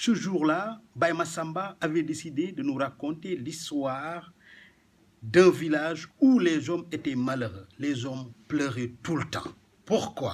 ce jour-là, Baye Massamba avait décidé de nous raconter l'histoire d'un village où les hommes étaient malheureux. Les hommes pleuraient tout le temps. Pourquoi?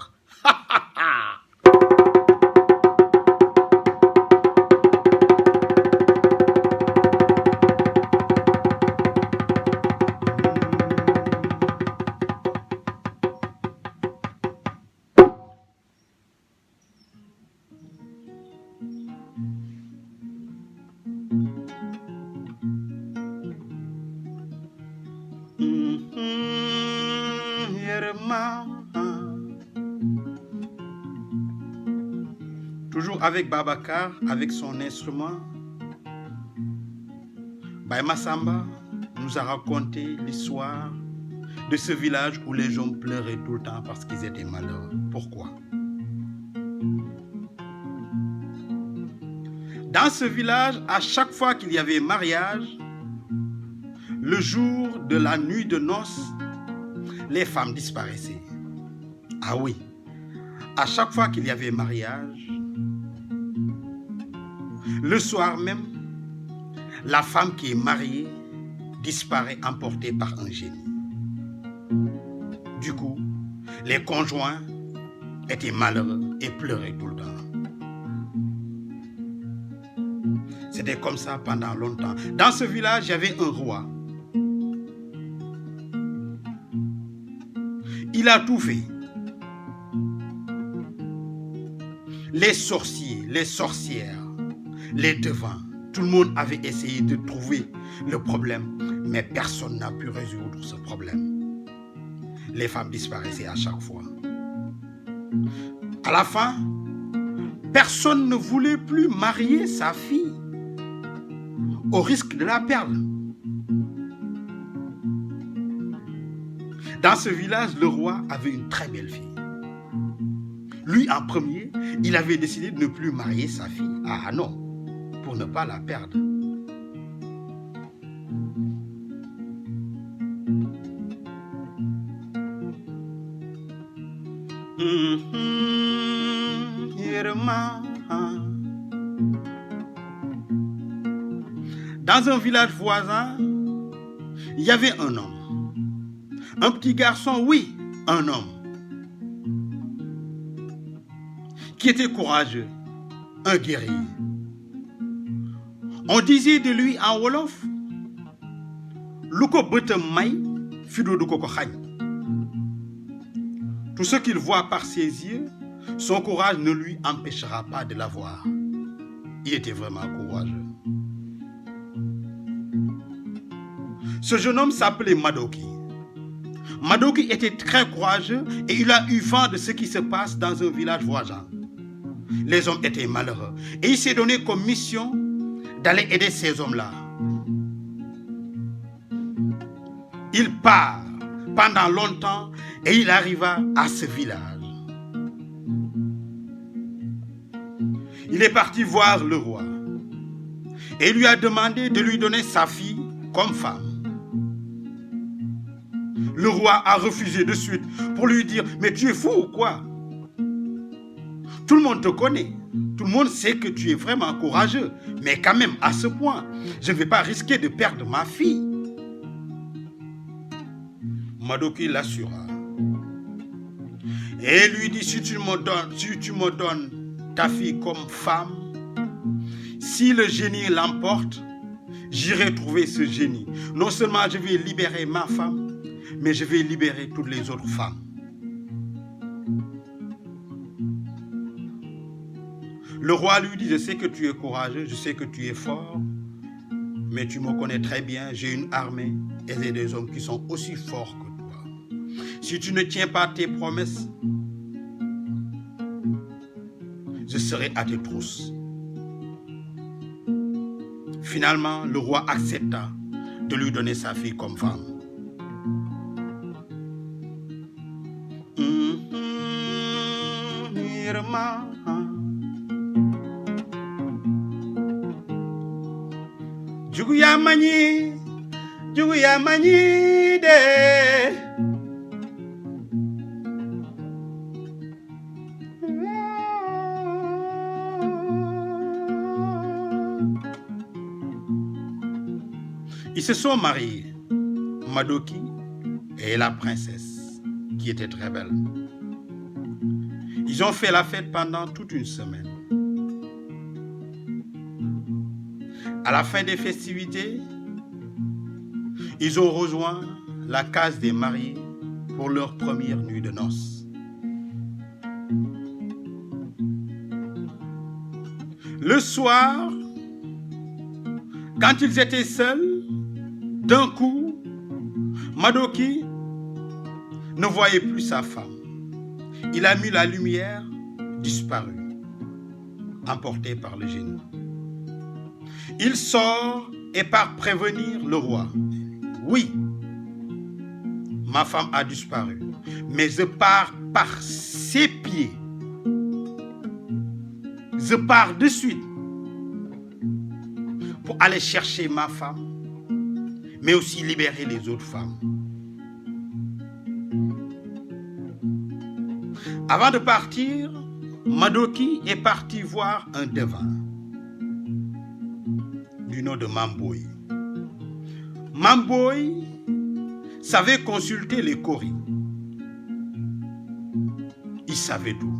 Toujours avec Babacar, avec son instrument, Baye Massamba nous a raconté l'histoire de ce village où les gens pleuraient tout le temps parce qu'ils étaient malheureux. Pourquoi? Dans ce village, à chaque fois qu'il y avait mariage, le jour de la nuit de noces, les femmes disparaissaient. Ah oui, à chaque fois qu'il y avait mariage, le soir même, la femme qui est mariée disparaît emportée par un génie. Du coup, les conjoints étaient malheureux et pleuraient tout le temps. C'était comme ça pendant longtemps. Dans ce village, il y avait un roi. Il a tout fait. Les sorciers, les sorcières, les devins, tout le monde avait essayé de trouver le problème, mais personne n'a pu résoudre ce problème. Les femmes disparaissaient à chaque fois. À la fin, personne ne voulait plus marier sa fille au risque de la perdre. Dans ce village, le roi avait une très belle fille. Lui, en premier, il avait décidé de ne plus marier sa fille. Ah non, pour ne pas la perdre. Dans un village voisin, il y avait un homme. Un petit garçon, oui, un homme. Qui était courageux, un guerrier. On disait de lui en wolof, Luko bëtam may, fido du ko xagn. Tout ce qu'il voit par ses yeux, son courage ne lui empêchera pas de l'avoir. Il était vraiment courageux. Ce jeune homme s'appelait Madoki. Madoki était très courageux et il a eu vent de ce qui se passe dans un village voisin. Les hommes étaient malheureux et il s'est donné comme mission d'aller aider ces hommes-là. Il part pendant longtemps et il arriva à ce village. Il est parti voir le roi et lui a demandé de lui donner sa fille comme femme. Le roi a refusé de suite pour lui dire « Mais tu es fou ou quoi? Tout le monde te connaît. Tout le monde sait que tu es vraiment courageux. Mais quand même, à ce point, je ne vais pas risquer de perdre ma fille. » Madoki l'assura. Et lui dit, si tu me donnes ta fille comme femme, si le génie l'emporte, j'irai trouver ce génie. Non seulement je vais libérer ma femme, mais je vais libérer toutes les autres femmes. Le roi lui dit, je sais que tu es courageux, je sais que tu es fort, mais tu me connais très bien, j'ai une armée et j'ai des hommes qui sont aussi forts que toi. Si tu ne tiens pas tes promesses, je serai à tes trousses. Finalement, le roi accepta de lui donner sa fille comme femme. Jugu ya manyi de. Ils se sont mariés, Madoki et la princesse, qui était très belle. Ils ont fait la fête pendant toute une semaine. À la fin des festivités, ils ont rejoint la case des mariés pour leur première nuit de noces. Le soir, quand ils étaient seuls, d'un coup, Madoki ne voyait plus sa femme. Il a mis la lumière, disparu, emporté par le génie. Il sort et part prévenir le roi. Oui, ma femme a disparu, mais je pars par ses pieds. Je pars de suite pour aller chercher ma femme, mais aussi libérer les autres femmes. Avant de partir, Madoki est parti voir un devin du nom de Mamboy. Mamboy savait consulter les coris. Il savait tout.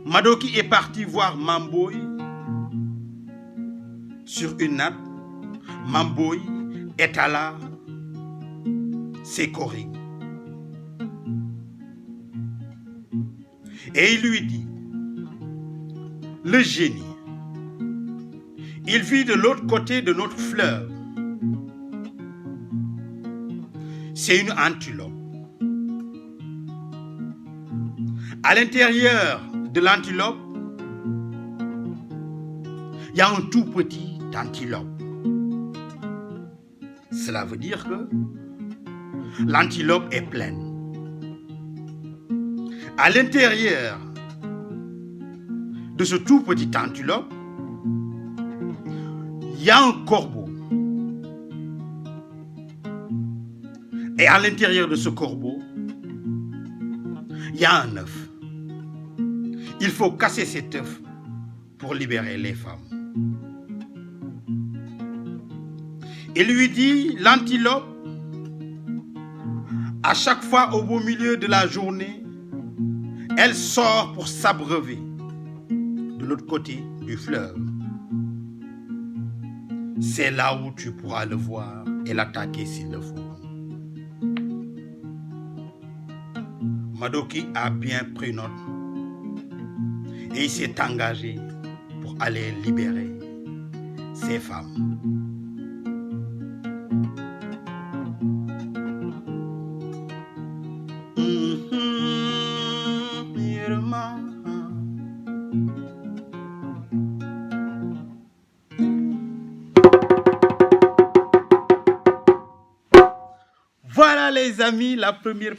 Madoki est parti voir Mamboy sur une natte. Mamboy étala ses coris. Et il lui dit, le génie, il vit de l'autre côté de notre fleuve. C'est une antilope. À l'intérieur de l'antilope, il y a un tout petit antilope. Cela veut dire que l'antilope est pleine. À l'intérieur de ce tout petit antilope, il y a un corbeau. Et à l'intérieur de ce corbeau, il y a un œuf. Il faut casser cet œuf pour libérer les femmes. Il lui dit, l'antilope, à chaque fois au beau milieu de la journée, elle sort pour s'abreuver de l'autre côté du fleuve. C'est là où tu pourras le voir et l'attaquer s'il le faut. Madoki a bien pris note et il s'est engagé pour aller libérer ces femmes. Voilà les amis, la première